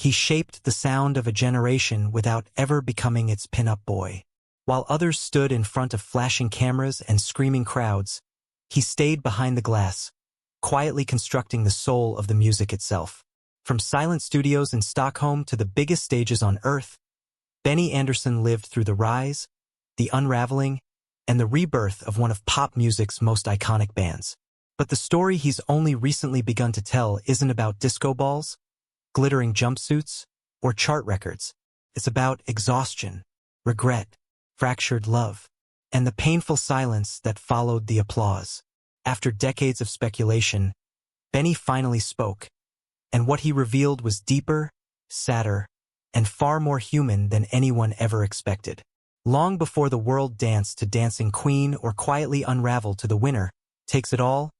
He shaped the sound of a generation without ever becoming its pin-up boy. While others stood in front of flashing cameras and screaming crowds, he stayed behind the glass, quietly constructing the soul of the music itself. From silent studios in Stockholm to the biggest stages on Earth, Benny Andersson lived through the rise, the unraveling, and the rebirth of one of pop music's most iconic bands. But the story he's only recently begun to tell isn't about disco balls, glittering jumpsuits, or chart records. It's about exhaustion, regret, fractured love, and the painful silence that followed the applause. After decades of speculation, Benny finally spoke, and what he revealed was deeper, sadder, and far more human than anyone ever expected. Long before the world danced to Dancing Queen or quietly unraveled to The Winner Takes It All,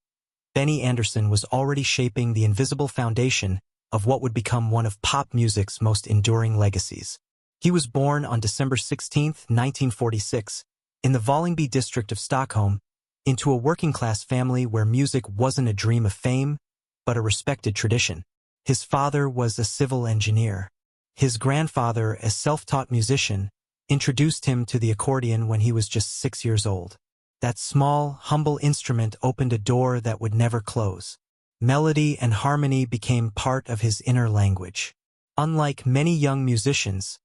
Benny Andersson was already shaping the invisible foundation of what would become one of pop music's most enduring legacies. He was born on December 16, 1946, in the Vällingby district of Stockholm, into a working-class family where music wasn't a dream of fame, but a respected tradition. His father was a civil engineer. His grandfather, a self-taught musician, introduced him to the accordion when he was just 6 years old. That small, humble instrument opened a door that would never close. Melody and harmony became part of his inner language. Unlike many young musicians,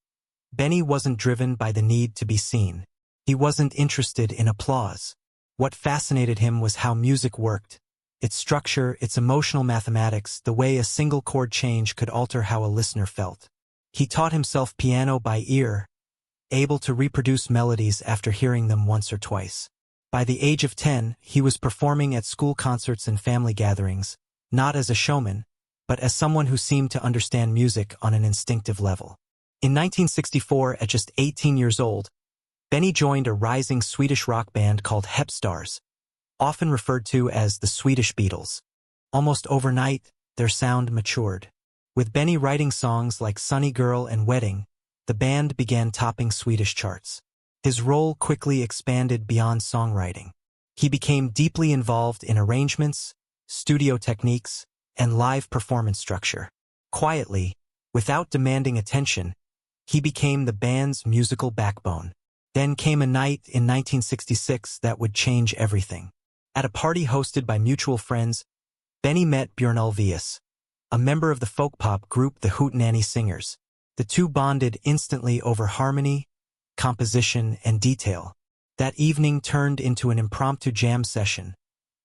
Benny wasn't driven by the need to be seen. He wasn't interested in applause. What fascinated him was how music worked, its structure, its emotional mathematics, the way a single chord change could alter how a listener felt. He taught himself piano by ear, able to reproduce melodies after hearing them once or twice. By the age of 10, he was performing at school concerts and family gatherings, not as a showman, but as someone who seemed to understand music on an instinctive level. In 1964, at just 18 years old, Benny joined a rising Swedish rock band called Hepstars, often referred to as the Swedish Beatles. Almost overnight, their sound matured. With Benny writing songs like Sunny Girl and Wedding, the band began topping Swedish charts. His role quickly expanded beyond songwriting. He became deeply involved in arrangements, studio techniques, and live performance structure. Quietly, without demanding attention, he became the band's musical backbone. Then came a night in 1966 that would change everything. At a party hosted by mutual friends, Benny met Björn Ulvaeus, a member of the folk pop group the Hootenanny Singers. The two bonded instantly over harmony, composition, and detail. That evening turned into an impromptu jam session,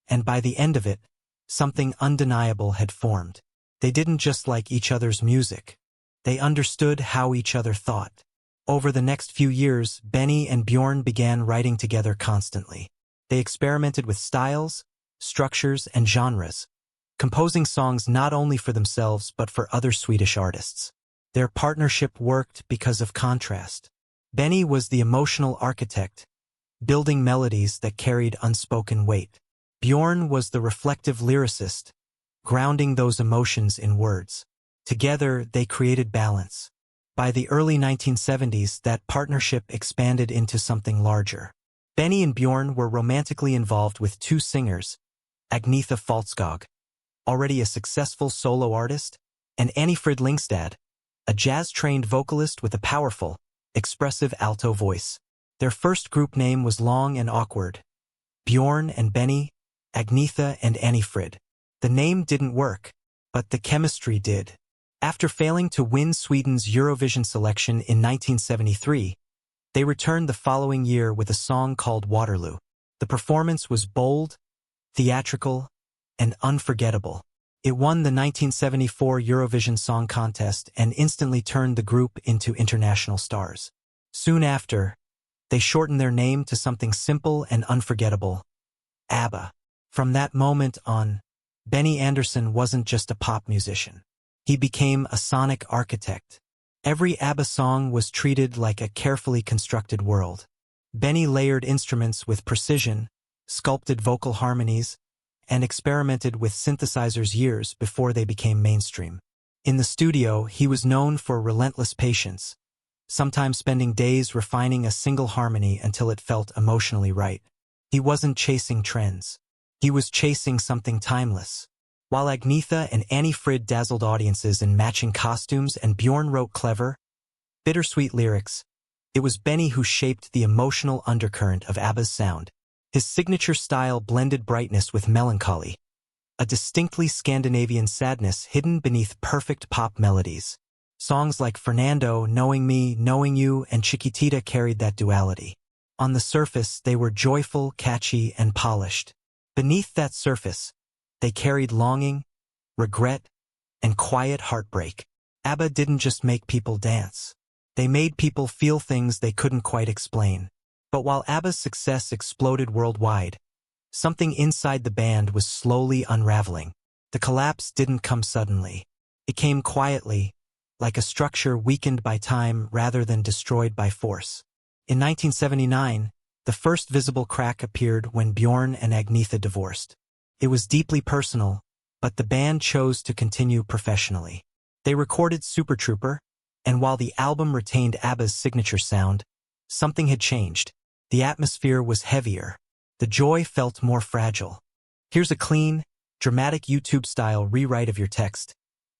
and by the end of it, something undeniable had formed. They didn't just like each other's music. They understood how each other thought. Over the next few years, Benny and Björn began writing together constantly. They experimented with styles, structures, and genres, composing songs not only for themselves but for other Swedish artists. Their partnership worked because of contrast. Benny was the emotional architect, building melodies that carried unspoken weight. Björn was the reflective lyricist, grounding those emotions in words. Together, they created balance. By the early 1970s, that partnership expanded into something larger. Benny and Björn were romantically involved with two singers, Agnetha Faltskog, already a successful solo artist, and Annifrid Lyngstad, a jazz-trained vocalist with a powerful, expressive alto voice. Their first group name was long and awkward. Björn and Benny, Agnetha and Annifrid. The name didn't work, but the chemistry did. After failing to win Sweden's Eurovision selection in 1973, they returned the following year with a song called Waterloo. The performance was bold, theatrical, and unforgettable. It won the 1974 Eurovision Song Contest and instantly turned the group into international stars. Soon after, they shortened their name to something simple and unforgettable, ABBA. From that moment on, Benny Andersson wasn't just a pop musician. He became a sonic architect. Every ABBA song was treated like a carefully constructed world. Benny layered instruments with precision, sculpted vocal harmonies, and experimented with synthesizers years before they became mainstream. In the studio, he was known for relentless patience, sometimes spending days refining a single harmony until it felt emotionally right. He wasn't chasing trends. He was chasing something timeless. While Agnetha and Annie Frid dazzled audiences in matching costumes and Bjorn wrote clever, bittersweet lyrics, it was Benny who shaped the emotional undercurrent of ABBA's sound. His signature style blended brightness with melancholy, a distinctly Scandinavian sadness hidden beneath perfect pop melodies. Songs like Fernando, Knowing Me, Knowing You, and Chiquitita carried that duality. On the surface, they were joyful, catchy, and polished. Beneath that surface, they carried longing, regret, and quiet heartbreak. ABBA didn't just make people dance. They made people feel things they couldn't quite explain. But while ABBA's success exploded worldwide, something inside the band was slowly unraveling. The collapse didn't come suddenly. It came quietly, like a structure weakened by time rather than destroyed by force. In 1979, the first visible crack appeared when Bjorn and Agnetha divorced. It was deeply personal, but the band chose to continue professionally. They recorded Super Trooper, and while the album retained ABBA's signature sound, something had changed. The atmosphere was heavier. The joy felt more fragile. Here's a clean, dramatic YouTube-style rewrite of your text.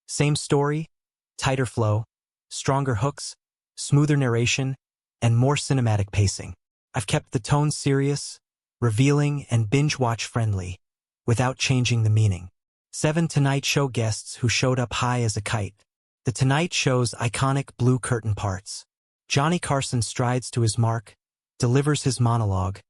Same story, tighter flow, stronger hooks, smoother narration, and more cinematic pacing. I've kept the tone serious, revealing, and binge-watch friendly, without changing the meaning. 7 Tonight Show guests who showed up high as a kite. The Tonight Show's iconic blue curtain parts. Johnny Carson strides to his mark, delivers his monologue,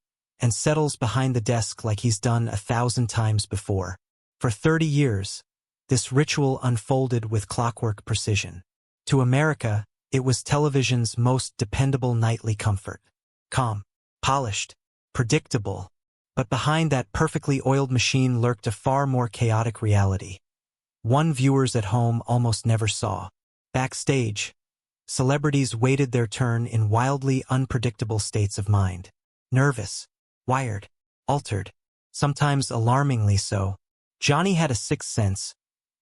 and settles behind the desk like he's done 1,000 times before. For 30 years, this ritual unfolded with clockwork precision. To America, it was television's most dependable nightly comfort. Calm, polished, predictable. But behind that perfectly oiled machine lurked a far more chaotic reality. One viewers at home almost never saw. Backstage, celebrities waited their turn in wildly unpredictable states of mind. Nervous, wired, altered, sometimes alarmingly so. Johnny had a sixth sense,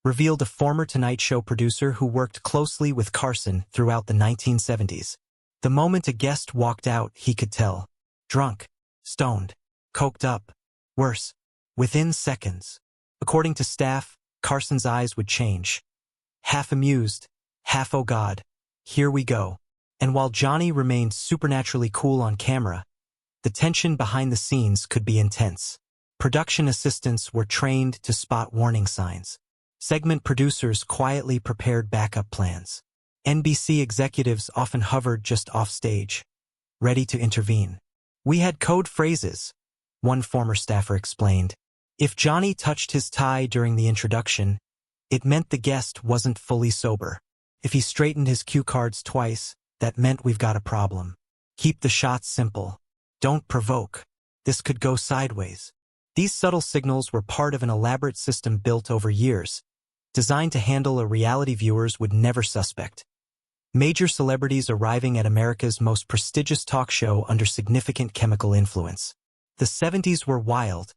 revealed a former Tonight Show producer who worked closely with Carson throughout the 1970s. The moment a guest walked out, he could tell. Drunk, stoned, coked up, worse, within seconds. According to staff, Carson's eyes would change. Half amused, half oh god, here we go. And while Johnny remained supernaturally cool on camera, the tension behind the scenes could be intense. Production assistants were trained to spot warning signs. Segment producers quietly prepared backup plans. NBC executives often hovered just offstage, ready to intervene. We had code phrases, one former staffer explained. If Johnny touched his tie during the introduction, it meant the guest wasn't fully sober. If he straightened his cue cards twice, that meant we've got a problem. Keep the shots simple. Don't provoke. This could go sideways. These subtle signals were part of an elaborate system built over years, designed to handle a reality viewers would never suspect. Major celebrities arriving at America's most prestigious talk show under significant chemical influence. The 70s were wild,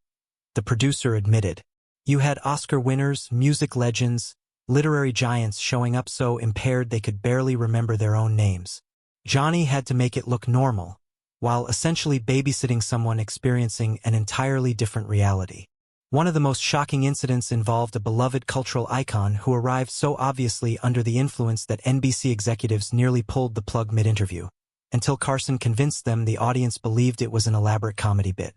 the producer admitted. You had Oscar winners, music legends, literary giants showing up so impaired they could barely remember their own names. Johnny had to make it look normal, while essentially babysitting someone experiencing an entirely different reality. One of the most shocking incidents involved a beloved cultural icon who arrived so obviously under the influence that NBC executives nearly pulled the plug mid-interview, until Carson convinced them the audience believed it was an elaborate comedy bit.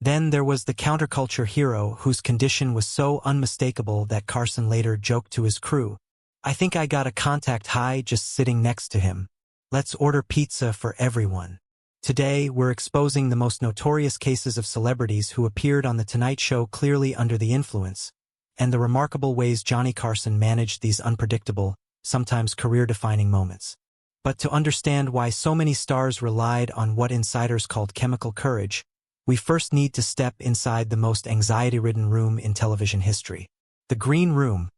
Then there was the counterculture hero whose condition was so unmistakable that Carson later joked to his crew, "I think I got a contact high just sitting next to him. Let's order pizza for everyone." Today, we're exposing the most notorious cases of celebrities who appeared on The Tonight Show clearly under the influence, and the remarkable ways Johnny Carson managed these unpredictable, sometimes career-defining moments. But to understand why so many stars relied on what insiders called chemical courage, we first need to step inside the most anxiety-ridden room in television history. The green room,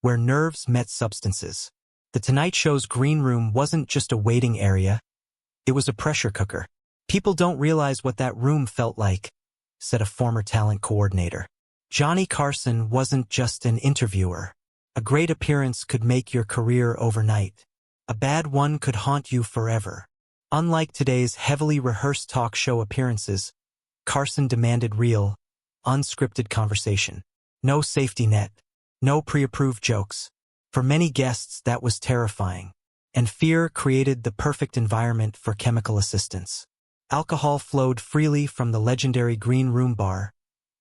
where nerves met substances. The Tonight Show's green room wasn't just a waiting area, it was a pressure cooker. "People don't realize what that room felt like," said a former talent coordinator. Johnny Carson wasn't just an interviewer. A great appearance could make your career overnight. A bad one could haunt you forever. Unlike today's heavily rehearsed talk show appearances, Carson demanded real, unscripted conversation. No safety net, No pre-approved jokes. For many guests, that was terrifying. And fear created the perfect environment for chemical assistance. Alcohol flowed freely from the legendary Green Room bar,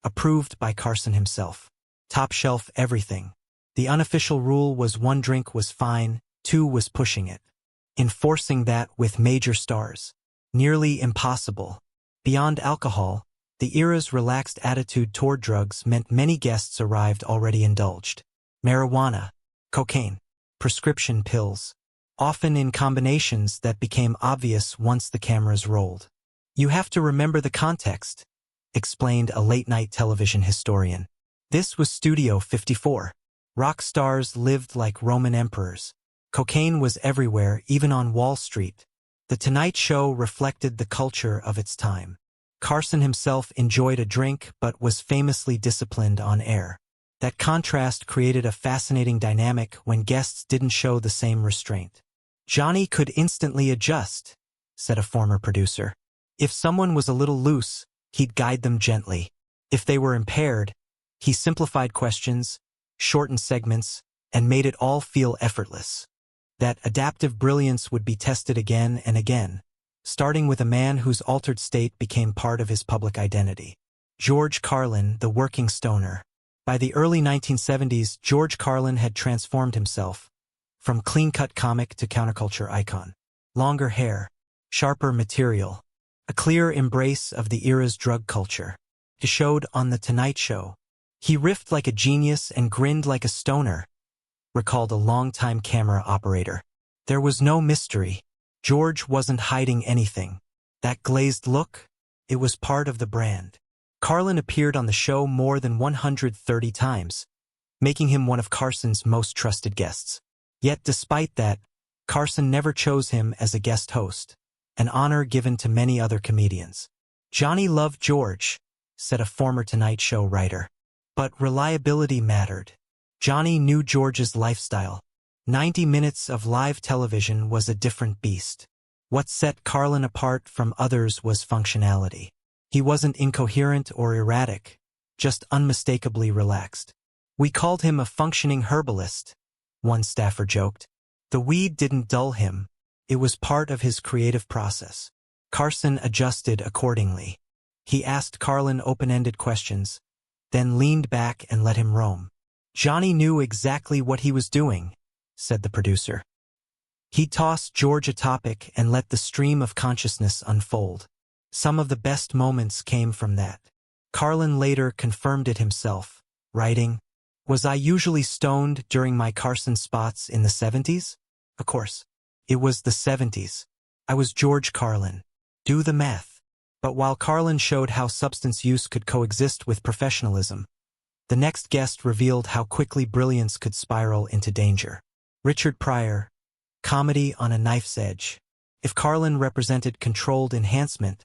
approved by Carson himself. Top shelf everything. The unofficial rule was 1 drink was fine, 2 was pushing it. Enforcing that with major stars. Nearly impossible. Beyond alcohol, the era's relaxed attitude toward drugs meant many guests arrived already indulged. Marijuana, cocaine, prescription pills, often in combinations that became obvious once the cameras rolled. You have to remember the context, explained a late-night television historian. This was Studio 54. Rock stars lived like Roman emperors. Cocaine was everywhere, even on Wall Street. The Tonight Show reflected the culture of its time. Carson himself enjoyed a drink but was famously disciplined on air. That contrast created a fascinating dynamic when guests didn't show the same restraint. Johnny could instantly adjust, said a former producer. If someone was a little loose, he'd guide them gently. If they were impaired, he simplified questions, shortened segments, and made it all feel effortless. That adaptive brilliance would be tested again and again, starting with a man whose altered state became part of his public identity. George Carlin, the working stoner. By the early 1970s, George Carlin had transformed himself, from clean-cut comic to counterculture icon. Longer hair, sharper material, a clear embrace of the era's drug culture. He showed on The Tonight Show. He riffed like a genius and grinned like a stoner, recalled a longtime camera operator. There was no mystery. George wasn't hiding anything. That glazed look, it was part of the brand. Carlin appeared on the show more than 130 times, making him one of Carson's most trusted guests. Yet despite that, Carson never chose him as a guest host, an honor given to many other comedians. Johnny loved George, said a former Tonight Show writer. But reliability mattered. Johnny knew George's lifestyle. 90 minutes of live television was a different beast. What set Carlin apart from others was functionality. He wasn't incoherent or erratic, just unmistakably relaxed. We called him a functioning herbalist, one staffer joked. The weed didn't dull him. It was part of his creative process. Carson adjusted accordingly. He asked Carlin open-ended questions, then leaned back and let him roam. Johnny knew exactly what he was doing, said the producer. He tossed George a topic and let the stream of consciousness unfold. Some of the best moments came from that. Carlin later confirmed it himself, writing, "Was I usually stoned during my Carson spots in the 70s? Of course. It was the 70s. I was George Carlin. Do the math." But while Carlin showed how substance use could coexist with professionalism, the next guest revealed how quickly brilliance could spiral into danger. Richard Pryor, comedy on a knife's edge. If Carlin represented controlled enhancement,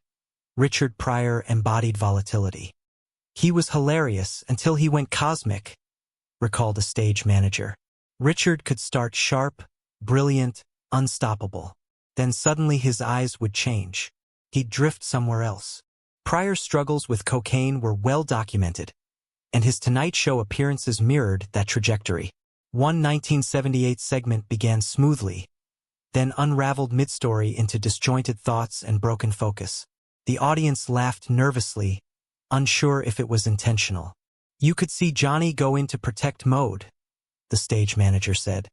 Richard Pryor embodied volatility. He was hilarious until he went cosmic, recalled a stage manager. Richard could start sharp, brilliant, unstoppable. Then suddenly his eyes would change. He'd drift somewhere else. Pryor's struggles with cocaine were well documented, and his Tonight Show appearances mirrored that trajectory. One 1978 segment began smoothly, then unraveled mid-story into disjointed thoughts and broken focus. The audience laughed nervously, unsure if it was intentional. You could see Johnny go into protect mode, the stage manager said.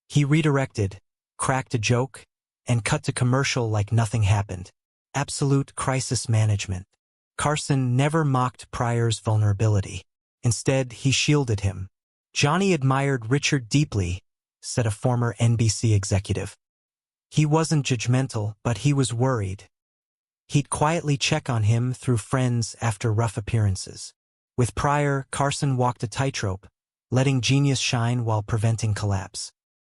He redirected, cracked a joke, and cut to commercial like nothing happened. Absolute crisis management. Carson never mocked Pryor's vulnerability. Instead, he shielded him. Johnny admired Richard deeply, said a former NBC executive. He wasn't judgmental, but he was worried. He'd quietly check on him through friends after rough appearances. With Pryor, Carson walked a tightrope, letting genius shine while preventing collapse.